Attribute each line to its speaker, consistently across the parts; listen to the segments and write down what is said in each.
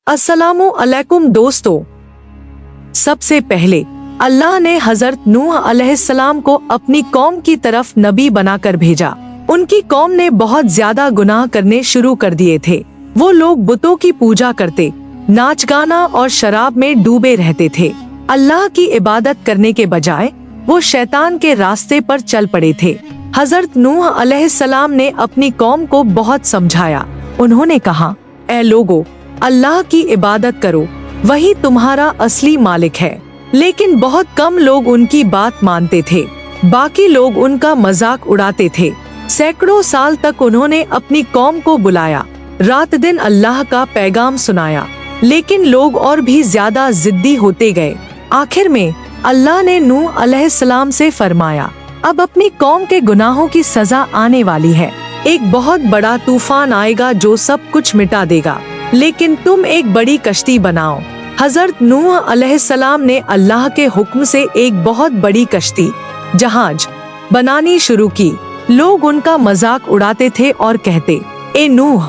Speaker 1: अस्सलामु अलैकुम दोस्तों, सबसे पहले अल्लाह ने हजरत नूह अलैहिस्सलाम को अपनी कौम की तरफ नबी बनाकर भेजा। उनकी कौम ने बहुत ज्यादा गुनाह करने शुरू कर दिए थे। वो लोग बुतों की पूजा करते, नाच गाना और शराब में डूबे रहते थे। अल्लाह की इबादत करने के बजाय वो शैतान के रास्ते पर चल पड़े थे। हजरत नूह अलैहिस्सलाम ने अपनी कौम को बहुत समझाया। उन्होंने कहा, ऐ लोगो, अल्लाह की इबादत करो, वही तुम्हारा असली मालिक है। लेकिन बहुत कम लोग उनकी बात मानते थे। बाकी लोग उनका मजाक उड़ाते थे। सैकड़ों साल तक उन्होंने अपनी कौम को बुलाया, रात दिन अल्लाह का पैगाम सुनाया, लेकिन लोग और भी ज्यादा जिद्दी होते गए। आखिर में अल्लाह ने नूह अलैहिस्सलाम से फरमाया, अब अपनी कौम के गुनाहों की सजा आने वाली है। एक बहुत बड़ा तूफान आएगा जो सब कुछ मिटा देगा, लेकिन तुम एक बड़ी कश्ती बनाओ। हजरत नूह अलैहिस्सलाम ने अल्लाह के हुक्म से एक बहुत बड़ी कश्ती, जहाज बनानी शुरू की। लोग उनका मजाक उड़ाते थे और कहते, ए नूह,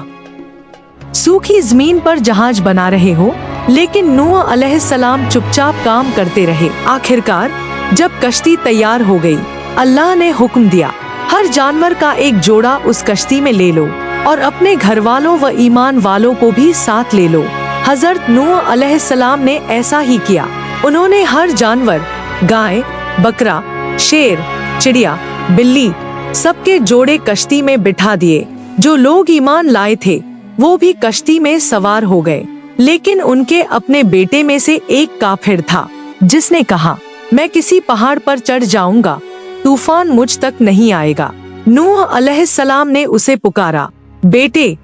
Speaker 1: सूखी जमीन पर जहाज बना रहे हो। लेकिन नूह अलैहिस्सलाम चुपचाप काम करते रहे। आखिरकार जब कश्ती तैयार हो गई, अल्लाह ने हुक्म दिया, हर जानवर का एक जोड़ा उस कश्ती में ले लो और अपने घर वालों व ईमान वालों को भी साथ ले लो। हजरत नूह अलैहिस्सलाम ने ऐसा ही किया। उन्होंने हर जानवर, गाय, बकरा, शेर, चिड़िया, बिल्ली, सबके जोड़े कश्ती में बिठा दिए। जो लोग ईमान लाए थे वो भी कश्ती में सवार हो गए। लेकिन उनके अपने बेटे में से एक काफिर था, जिसने कहा, मैं किसी पहाड़ पर चढ़ जाऊंगा, तूफान मुझ तक नहीं आएगा। नूह अलैहिस्सलाम ने उसे पुकारा, बेटे,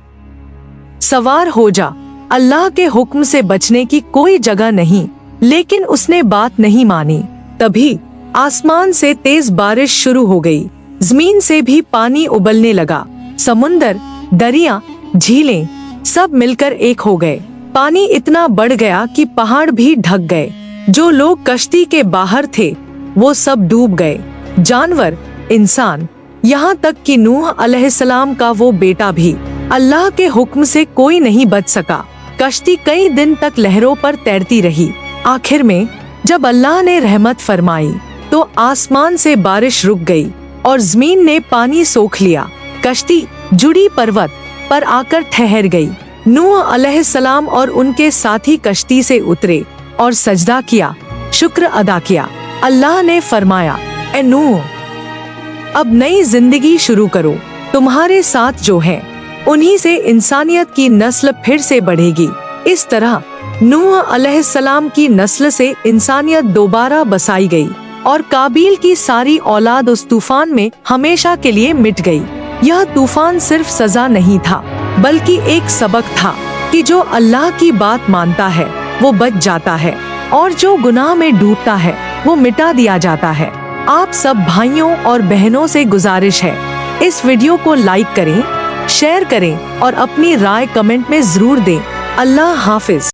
Speaker 1: सवार हो जा, अल्लाह के हुक्म से बचने की कोई जगह नहीं। लेकिन उसने बात नहीं मानी। तभी आसमान से तेज बारिश शुरू हो गई। जमीन से भी पानी उबलने लगा। समुंदर, दरिया, झीलें सब मिलकर एक हो गए। पानी इतना बढ़ गया कि पहाड़ भी ढक गए। जो लोग कश्ती के बाहर थे वो सब डूब गए, जानवर, इंसान, यहाँ तक कि नूह अलैहिस्सलाम का वो बेटा भी। अल्लाह के हुक्म से कोई नहीं बच सका। कश्ती कई दिन तक लहरों पर तैरती रही। आखिर में जब अल्लाह ने रहमत फरमाई तो आसमान से बारिश रुक गई और जमीन ने पानी सोख लिया। कश्ती जुड़ी पर्वत पर आकर ठहर गई। नूह अलैहिस्सलाम और उनके साथी कश्ती से उतरे और सजदा किया, शुक्र अदा किया। अल्लाह ने फरमाया, ए नूह, अब नई जिंदगी शुरू करो। तुम्हारे साथ जो है उन्हीं से इंसानियत की नस्ल फिर से बढ़ेगी। इस तरह नूह अलैहिस्सलाम की नस्ल से इंसानियत दोबारा बसाई गई और काबिल की सारी औलाद उस तूफान में हमेशा के लिए मिट गई। यह तूफान सिर्फ सजा नहीं था, बल्कि एक सबक था कि जो अल्लाह की बात मानता है वो बच जाता है और जो गुनाह में डूबता है वो मिटा दिया जाता है। आप सब भाइयों और बहनों से गुजारिश है, इस वीडियो को लाइक करें, शेयर करें और अपनी राय कमेंट में जरूर दें। अल्लाह हाफिज।